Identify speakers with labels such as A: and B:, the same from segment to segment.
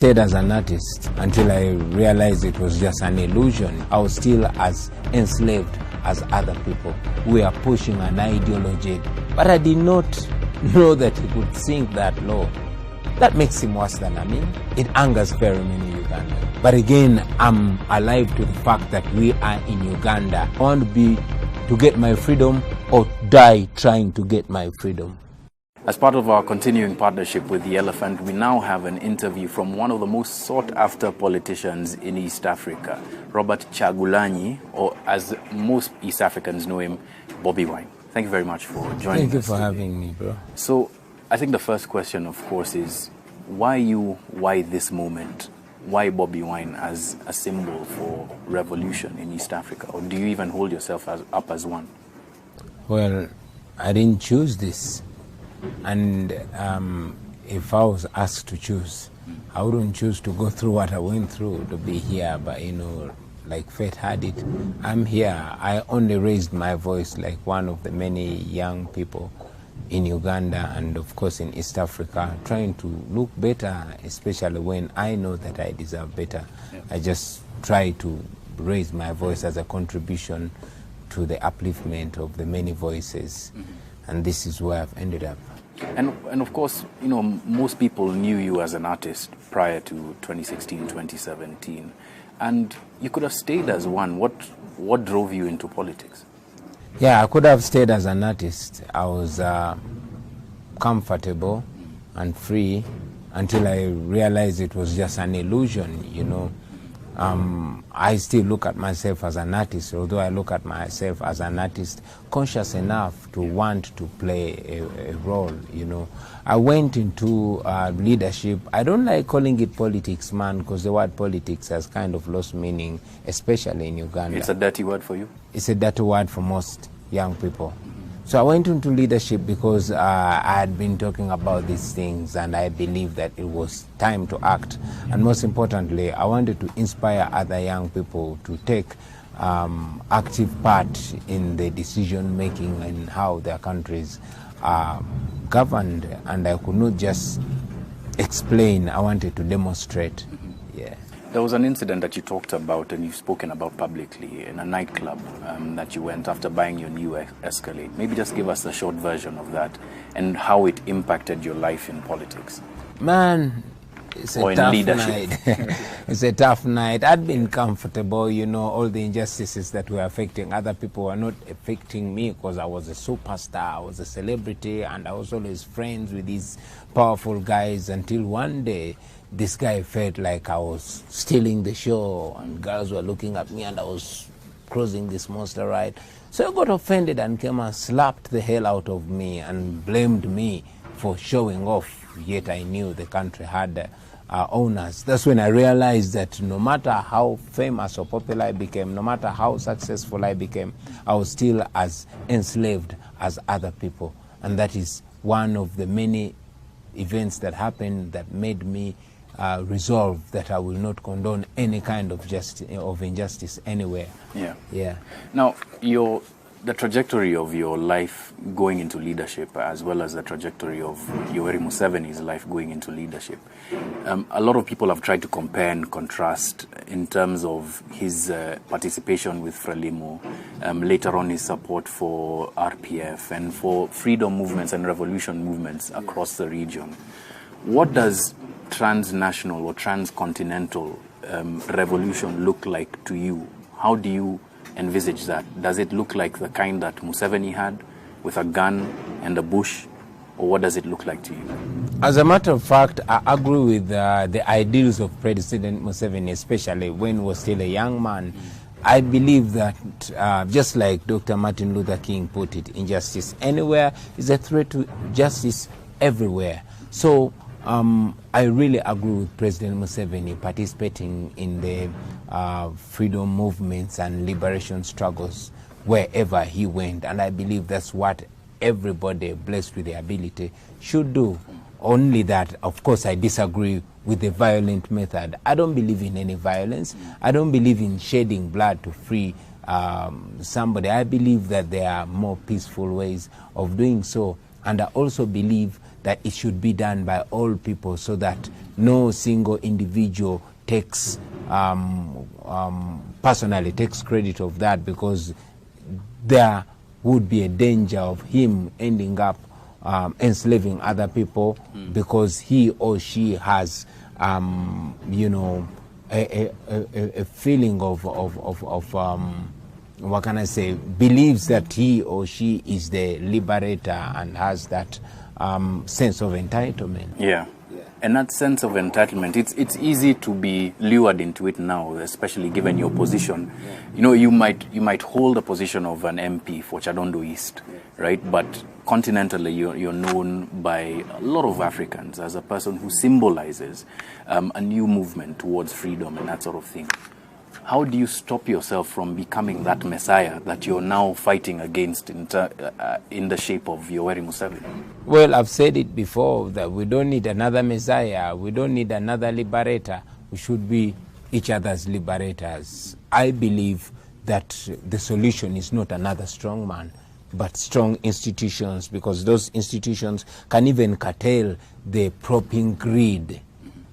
A: Stayed as an artist until I realized it was just an illusion. I was still as enslaved as other people. We are pushing an ideology, but I did not know that he could sink that low. That makes him worse than me. It angers very many Ugandans. But again, I'm alive to the fact that we are in Uganda. I want to get my freedom or die trying to get my freedom.
B: As part of our continuing partnership with The Elephant, we now have an interview from one of the most sought-after politicians in East Africa, Robert Kyagulanyi, or as most East Africans know him, Bobi Wine. Thank you very much for joining us.
A: Thank you for having me, bro.
B: So, I think the first question, of course, is why you, why this moment? Why Bobi Wine as a symbol for revolution in East Africa? Or do you even hold yourself up as one?
A: Well, I didn't choose this. And if I was asked to choose, I wouldn't choose to go through what I went through to be here, but like fate had it, I'm here. I only raised my voice like one of the many young people in Uganda and of course in East Africa, trying to look better, especially when I know that I deserve better. Yeah. I just try to raise my voice as a contribution to the upliftment of the many voices. And this is where I've ended up.
B: And of course, most people knew you as an artist prior to 2016, 2017. And you could have stayed as one. What drove you into politics?
A: Yeah, I could have stayed as an artist. I was comfortable and free until I realized it was just an illusion, I still look at myself as an artist, although I look at myself as an artist conscious enough to want to play a role, I went into leadership. I don't like calling it politics, man, because the word politics has kind of lost meaning, especially in Uganda.
B: It's a dirty word for you?
A: It's a dirty word for most young people. So I went into leadership because I had been talking about these things and I believed that it was time to act. And most importantly, I wanted to inspire other young people to take active part in the decision making and how their countries are governed. And I could not just explain, I wanted to demonstrate. Yeah.
B: There was an incident that you talked about and you've spoken about publicly in a nightclub that you went after buying your new Escalade. Maybe just give us a short version of that and how it impacted your life in politics.
A: Man, it's a tough night. It's a tough night. I'd been comfortable, all the injustices that were affecting other people were not affecting me because I was a superstar, I was a celebrity, and I was always friends with these powerful guys until one day this guy felt like I was stealing the show and girls were looking at me and I was crossing this monster ride. So I got offended and came and slapped the hell out of me and blamed me for showing off, yet I knew the country had owners. That's when I realized that no matter how famous or popular I became, no matter how successful I became, I was still as enslaved as other people. And that is one of the many events that happened that made me resolve that I will not condone any kind of injustice anywhere. Yeah. Now,
B: the trajectory of your life going into leadership, as well as the trajectory of Yoweri Museveni's life going into leadership, a lot of people have tried to compare and contrast in terms of his participation with Frelimo, later on his support for RPF and for freedom movements and revolution movements across the region. What does transnational or transcontinental revolution look like to you? How do you envisage that? Does it look like the kind that Museveni had with a gun and a bush, or what does it look like to you?
A: As a matter of fact, I agree with the ideals of President Museveni, especially when he was still a young man. I believe that just like Dr. Martin Luther King put it, injustice anywhere is a threat to justice everywhere. So I really agree with President Museveni participating in the freedom movements and liberation struggles wherever he went. And I believe that's what everybody blessed with the ability should do. Only that, of course, I disagree with the violent method. I don't believe in any violence. I don't believe in shedding blood to free somebody. I believe that there are more peaceful ways of doing so. And I also believe that it should be done by all people so that no single individual takes personally takes credit of that, because there would be a danger of him ending up enslaving other people because he or she has you know, a feeling of what can I say, believes that he or she is the liberator and has that sense of entitlement.
B: Yeah. And that sense of entitlement, it's easy to be lured into it now, especially given your position. You know, you might hold a position of an MP for Chadondo East, right? But continentally, you're known by a lot of Africans as a person who symbolizes a new movement towards freedom and that sort of thing. How do you stop yourself from becoming that messiah that you're now fighting against in the shape of Yoweri Museveni?
A: Well, I've said it before that we don't need another messiah. We don't need another liberator. We should be each other's liberators. I believe that the solution is not another strong man, but strong institutions, because those institutions can even curtail the propping greed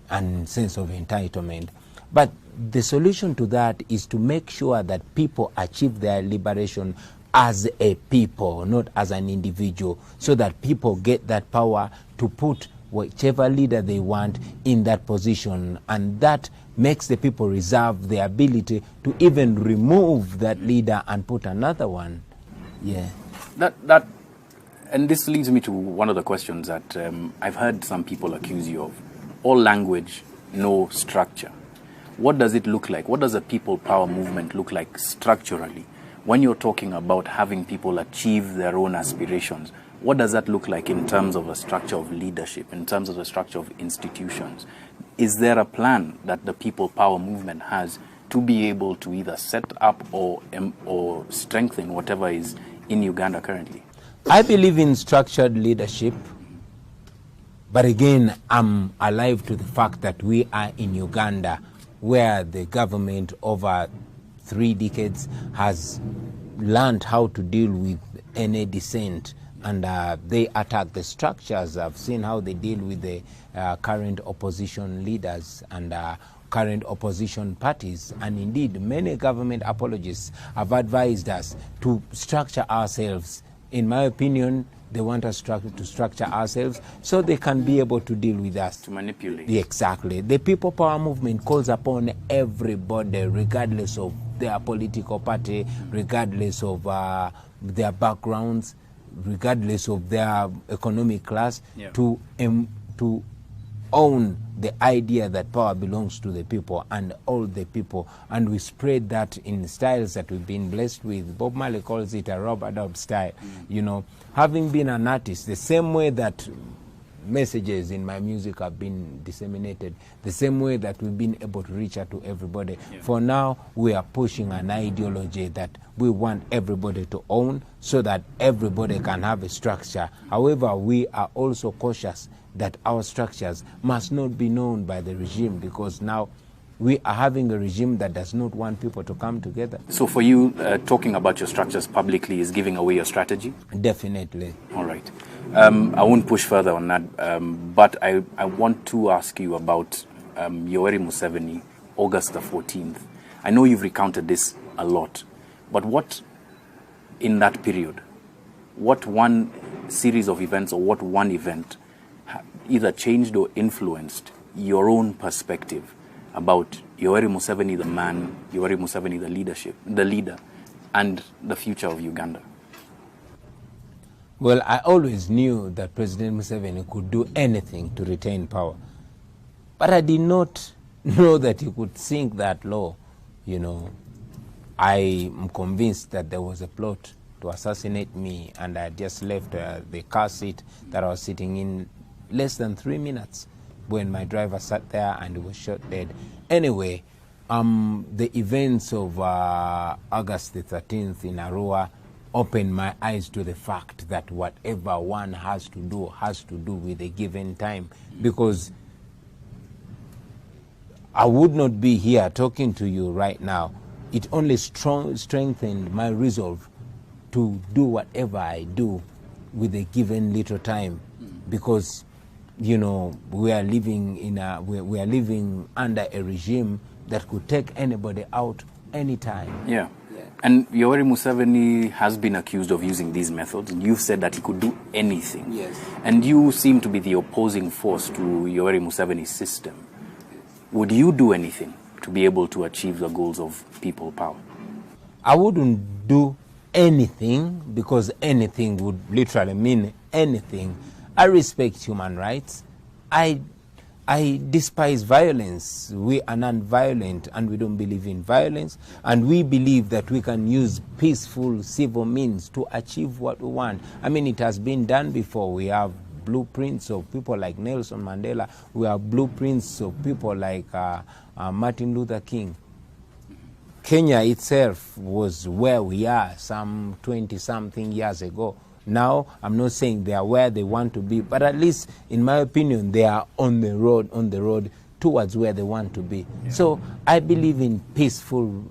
A: and sense of entitlement. But the solution to that is to make sure that people achieve their liberation as a people, not as an individual, so that people get that power to put whichever leader they want in that position, and that makes the people reserve the ability to even remove that leader and put another one. Yeah.
B: And this leads me to one of the questions that I've heard some people accuse you of. All language, no structure. What does it look like? What does a people power movement look like structurally? When you're talking about having people achieve their own aspirations, what does that look like in terms of a structure of leadership, in terms of a structure of institutions? Is there a plan that the people power movement has to be able to either set up or strengthen whatever is in Uganda currently?
A: I believe in structured leadership, but again, I'm alive to the fact that we are in Uganda, where the government over 3 decades has learned how to deal with any dissent, and they attack the structures. I've seen how they deal with the current opposition leaders and current opposition parties, and indeed many government apologists have advised us to structure ourselves. In my opinion, they want us to structure ourselves so they can be able to deal with us.
B: To manipulate.
A: Exactly. The people power movement calls upon everybody, regardless of their political party, regardless of their backgrounds, regardless of their economic class, to own the idea that power belongs to the people and all the people. And we spread that in styles that we've been blessed with. Bob Marley calls it a rub-a-dub style. You know, having been an artist, the same way that messages in my music have been disseminated, the same way that we've been able to reach out to everybody. For now, we are pushing an ideology that we want everybody to own so that everybody can have a structure. However, we are also cautious that our structures must not be known by the regime, because now we are having a regime that does not want people to come together.
B: So for you, talking about your structures publicly is giving away your strategy?
A: Definitely.
B: All right. I won't push further on that, but I want to ask you about Yoweri Museveni, August the 14th. I know you've recounted this a lot, but what in that period, what one series of events or what one event either changed or influenced your own perspective about Yoweri Museveni the man, Yoweri Museveni the leader, and the future of Uganda?
A: Well, I always knew that President Museveni could do anything to retain power. But I did not know that he could sink that low. You know, I am convinced that there was a plot to assassinate me, and I just left the car seat that I was sitting in less than 3 minutes when my driver sat there and he was shot dead. Anyway, the events of August the 13th in Arua opened my eyes to the fact that whatever one has to do with a given time, because I would not be here talking to you right now. It only strengthened my resolve to do whatever I do with a given little time, because you know, we are living under a regime that could take anybody out anytime.
B: Yeah. And Yoweri Museveni has been accused of using these methods. You've said that he could do anything.
A: Yes.
B: And you seem to be the opposing force to Yoweri Museveni's system. Would you do anything to be able to achieve the goals of people power?
A: I wouldn't do anything, because anything would literally mean anything. I respect human rights. I despise violence. We are non-violent, and we don't believe in violence. And we believe that we can use peaceful civil means to achieve what we want. I mean, it has been done before. We have blueprints of people like Nelson Mandela. We have blueprints of people like Martin Luther King. Kenya itself was where we are some 20-something years ago. Now, I'm not saying they are where they want to be, but at least, in my opinion, they are on the road towards where they want to be. Yeah. So I believe in peaceful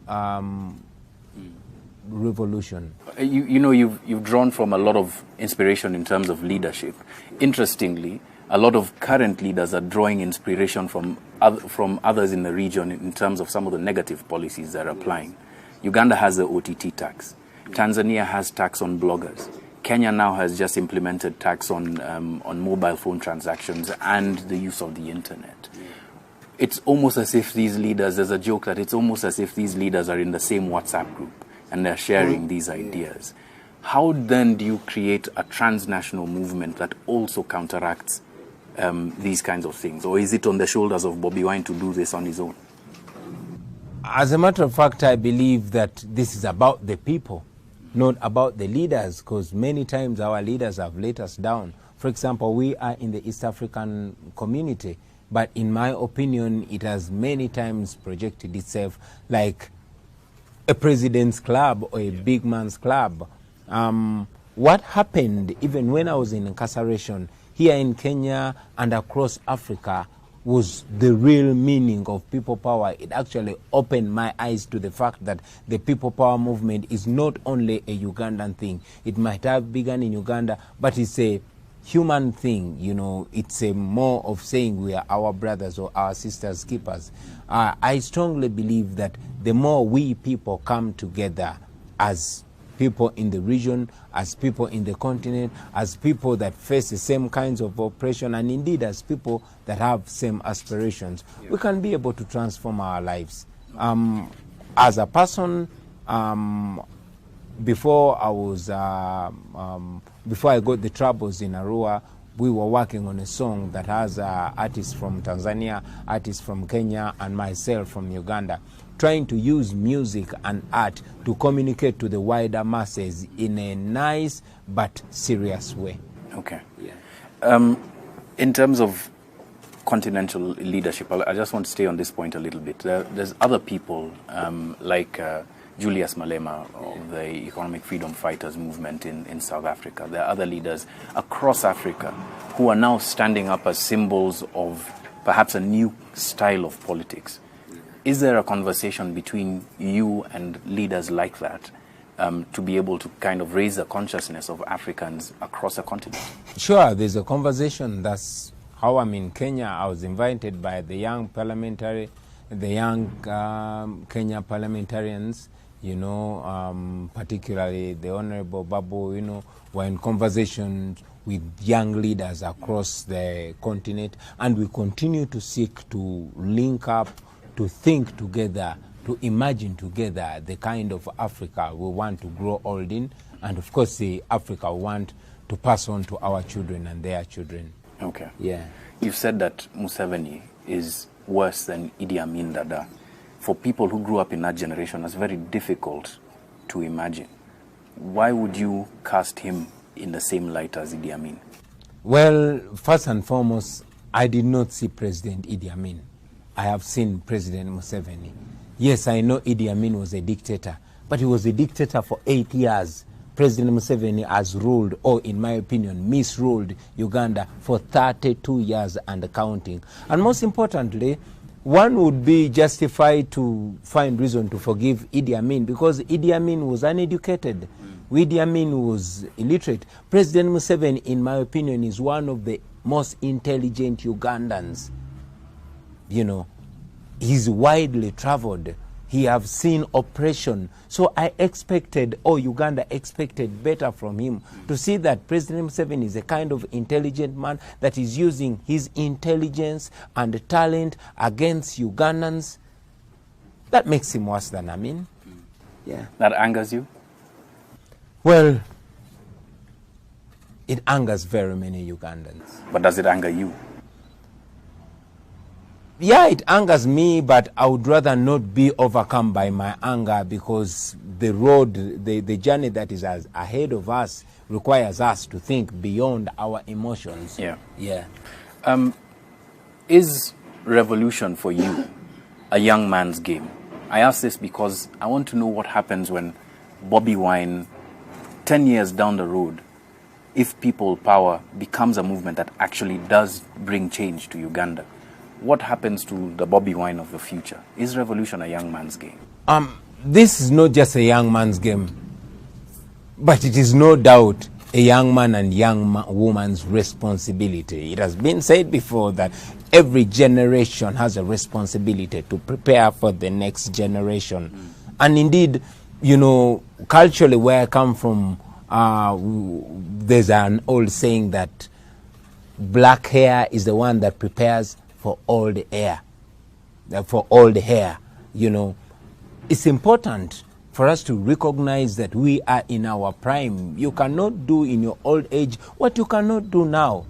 A: revolution.
B: You know, you've drawn from a lot of inspiration in terms of leadership. Interestingly, a lot of current leaders are drawing inspiration from others in the region in terms of some of the negative policies they're applying. Uganda has the OTT tax. Tanzania has tax on bloggers. Kenya now has just implemented tax on mobile phone transactions and the use of the internet. It's almost as if these leaders, there's a joke that it's almost as if these leaders are in the same WhatsApp group and they're sharing these ideas. How then do you create a transnational movement that also counteracts these kinds of things? Or is it on the shoulders of Bobi Wine to do this on his own?
A: As a matter of fact, I believe that this is about the people, not about the leaders, because many times our leaders have let us down. For example, we are in the East African community, but in my opinion, it has many times projected itself like a president's club or a big man's club. What happened, even when I was in incarceration here in Kenya and across Africa, was the real meaning of people power. It actually opened my eyes to the fact that the people power movement is not only a Ugandan thing. It might have begun in Uganda, but it's a human thing. You know, it's a more of saying we are our brothers or our sisters' keepers. I strongly believe that the more we people come together as people in the region, as people in the continent, as people that face the same kinds of oppression, and indeed as people that have same aspirations, we can be able to transform our lives. As a person, before I got the troubles in Arua, we were working on a song that has artists from Tanzania, artists from Kenya, and myself from Uganda, trying to use music and art to communicate to the wider masses in a nice but serious way.
B: Okay. Yeah. In terms of continental leadership, I just want to stay on this point a little bit. There's other people like Julius Malema of the Economic Freedom Fighters movement in South Africa. There are other leaders across Africa who are now standing up as symbols of perhaps a new style of politics. Is there a conversation between you and leaders like that to be able to kind of raise the consciousness of Africans across the continent?
A: Sure, there's a conversation. That's how I'm in Kenya. I was invited by the young Kenya parliamentarians, you know, particularly the Honorable Babu, you know, were in conversations with young leaders across the continent, and we continue to seek to link up, to think together, to imagine together the kind of Africa we want to grow old in, and of course the Africa we want to pass on to our children and their children.
B: Okay.
A: Yeah.
B: You've said that Museveni is worse than Idi Amin Dada. For people who grew up in that generation, it's very difficult to imagine. Why would you cast him in the same light as Idi Amin?
A: Well, first and foremost, I did not see President Idi Amin. I have seen President Museveni. Yes, I know Idi Amin was a dictator, but he was a dictator for 8 years. President Museveni has ruled, or in my opinion, misruled Uganda for 32 years and counting. And most importantly, one would be justified to find reason to forgive Idi Amin because Idi Amin was uneducated. Idi Amin was illiterate. President Museveni, in my opinion, is one of the most intelligent Ugandans. You know, he's widely traveled. He have seen oppression. So I expected, or Uganda expected better from him, to see that President Museveni is a kind of intelligent man that is using his intelligence and talent against Ugandans. That makes him worse than Amin. Yeah.
B: That angers you?
A: Well, it angers very many Ugandans.
B: But does it anger you?
A: Yeah, it angers me, but I would rather not be overcome by my anger, because the road, the journey that is ahead of us requires us to think beyond our emotions.
B: Yeah.
A: Yeah.
B: Is revolution for you a young man's game? I ask this because I want to know what happens when Bobi Wine, 10 years down the road, if people power becomes a movement that actually does bring change to Uganda. What happens to the Bobi Wine of the future? Is revolution a young man's game?
A: This is not just a young man's game, but it is no doubt a young man and young woman's responsibility. It has been said before that every generation has a responsibility to prepare for the next generation. And indeed, you know, culturally where I come from, there's an old saying that black hair is the one that prepares for all the hair, you know. It's important for us to recognize that we are in our prime. You cannot do in your old age what you cannot do now.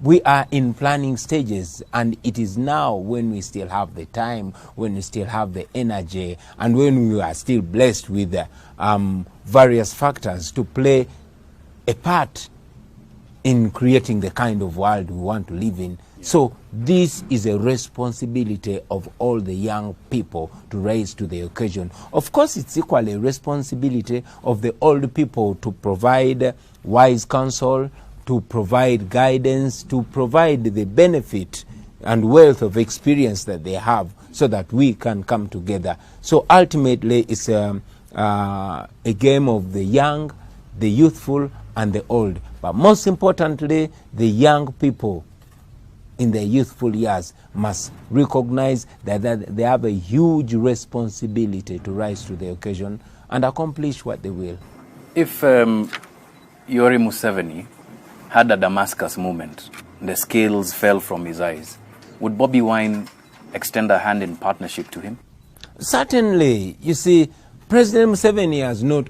A: We are in planning stages, and it is now when we still have the time, when we still have the energy, and when we are still blessed with various factors to play a part in creating the kind of world we want to live in. So this is a responsibility of all the young people to rise to the occasion. Of course, it's equally a responsibility of the old people to provide wise counsel, to provide guidance, to provide the benefit and wealth of experience that they have, so that we can come together. So ultimately, it's a game of the young, the youthful, and the old. But most importantly, the young people in their youthful years must recognize that they have a huge responsibility to rise to the occasion and accomplish what they will.
B: If Yoweri Museveni had a Damascus moment, the scales fell from his eyes, would Bobi Wine extend a hand in partnership to him?
A: Certainly. You see, President Museveni has not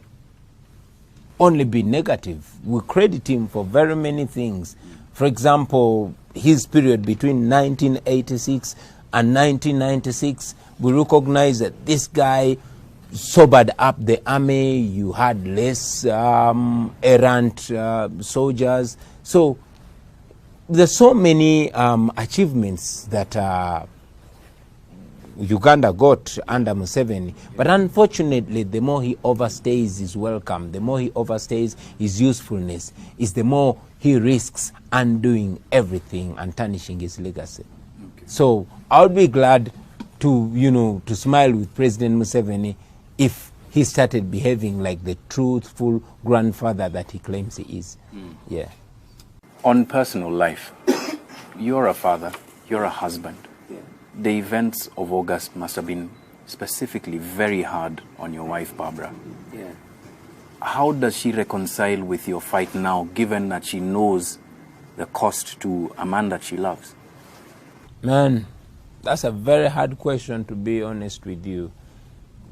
A: only been negative. We credit him for very many things. For example, his period between 1986 and 1996, we recognize that this guy sobered up the army. You had less errant soldiers. So there's so many achievements that Uganda got under Museveni. But unfortunately, the more he overstays his welcome, the more he overstays his usefulness, is the more he risks undoing everything and tarnishing his legacy. Okay. So I would be glad to, you know, to smile with President Museveni if he started behaving like the truthful grandfather that he claims he is. Yeah.
B: On personal life, you're a father, you're a husband. Yeah. The events of August must have been specifically very hard on your wife, Barbara.
A: Yeah.
B: How does she reconcile with your fight now, given that she knows the cost to a man that she loves?
A: Man, that's a very hard question, to be honest with you.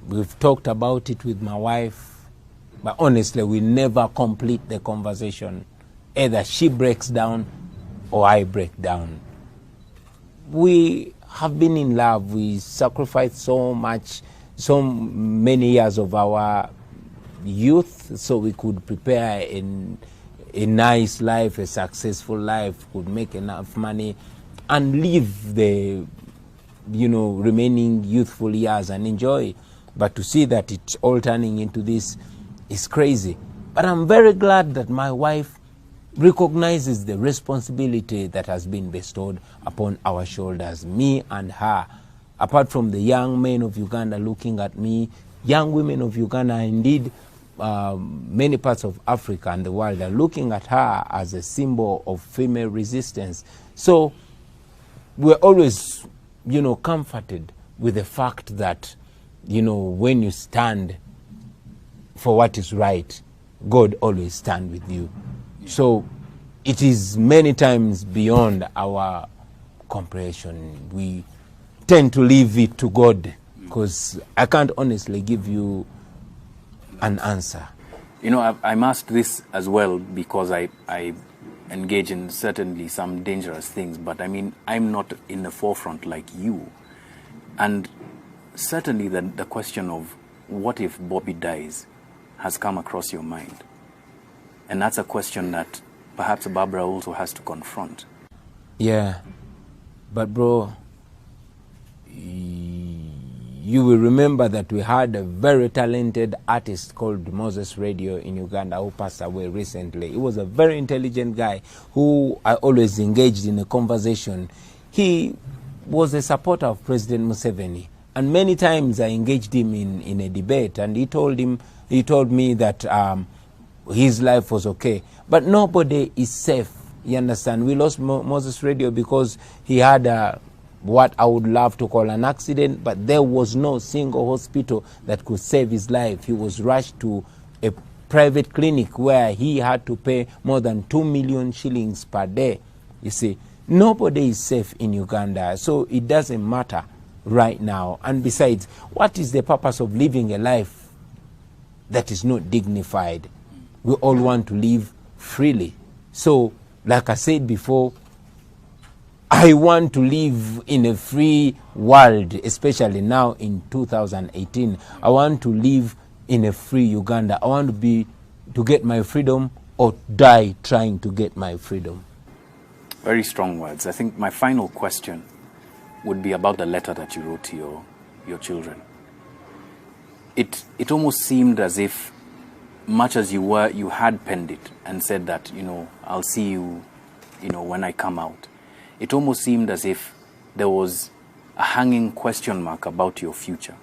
A: We've talked about it with my wife, but honestly, we never complete the conversation. Either she breaks down or I break down. We have been in love. We sacrificed so much, so many years of our youth so we could prepare a nice life, a successful life, could make enough money and live the, you know, remaining youthful years and enjoy. But to see that it's all turning into this is crazy. But I'm very glad that my wife recognizes the responsibility that has been bestowed upon our shoulders, me and her. Apart from the young men of Uganda looking at me, young women of Uganda are indeed many parts of Africa and the world are looking at her as a symbol of female resistance. So we're always, you know, comforted with the fact that, you know, when you stand for what is right, God always stands with you. Yeah. So it is many times beyond our comprehension. We tend to leave it to God, because I can't honestly give you an answer.
B: You know, I'm asked this as well because I engage in certainly some dangerous things, but I mean, I'm not in the forefront like you. And certainly the question of what if Bobi dies has come across your mind. And that's a question that perhaps Barbara also has to confront.
A: Yeah, but bro, you will remember that we had a very talented artist called Moses Radio in Uganda who passed away recently. He was a very intelligent guy who I always engaged in a conversation. He was a supporter of President Museveni, and many times I engaged him in a debate, and he told me that his life was okay. But nobody is safe, you understand? We lost Moses Radio because he had what I would love to call an accident, but there was no single hospital that could save his life. He was rushed to a private clinic where he had to pay more than 2 million shillings per day. You see, nobody is safe in Uganda, so it doesn't matter right now. And besides, what is the purpose of living a life that is not dignified? We all want to live freely. So, like I said before, I want to live in a free world, especially now in 2018. I want to live in a free Uganda. I want to get my freedom or die trying to get my freedom.
B: Very strong words. I think my final question would be about the letter that you wrote to your children. It almost seemed as if, much as you had penned it and said that, you know, I'll see you, you know, when I come out. It almost seemed as if there was a hanging question mark about your future.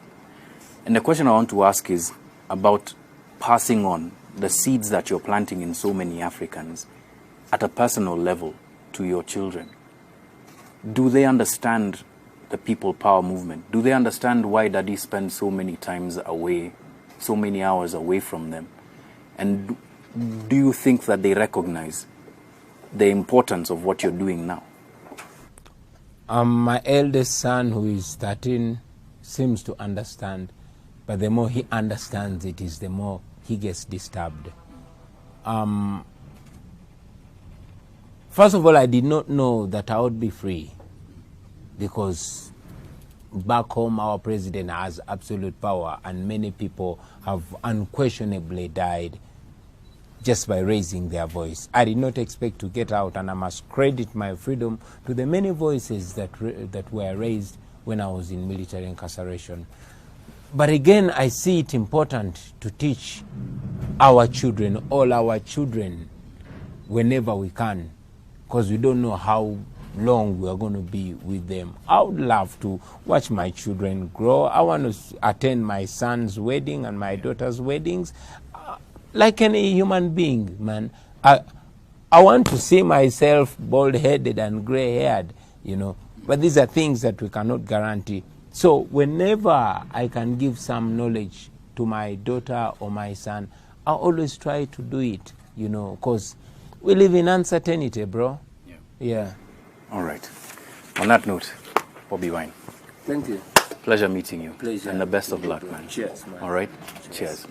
B: And the question I want to ask is about passing on the seeds that you're planting in so many Africans at a personal level to your children. Do they understand the people power movement? Do they understand why Daddy spends so many times away, so many hours away from them? And do you think that they recognize the importance of what you're doing now?
A: My eldest son, who is 13, seems to understand, but the more he understands it is the more he gets disturbed. First of all, I did not know that I would be free, because back home our president has absolute power, and many people have unquestionably died just by raising their voice. I did not expect to get out, and I must credit my freedom to the many voices that were raised when I was in military incarceration. But again, I see it important to teach our children, all our children, whenever we can, because we don't know how long we are going to be with them. I would love to watch my children grow. I want to attend my son's wedding and my daughter's weddings. Like any human being, man, I want to see myself bald-headed and gray-haired, you know. But these are things that we cannot guarantee. So whenever I can give some knowledge to my daughter or my son, I always try to do it, you know, because we live in uncertainty, bro. Yeah.
B: All right. On that note, Bobi Wine.
A: Thank you.
B: Pleasure meeting you.
A: Pleasure.
B: And the best of luck, man.
A: Cheers, man.
B: All right? Cheers.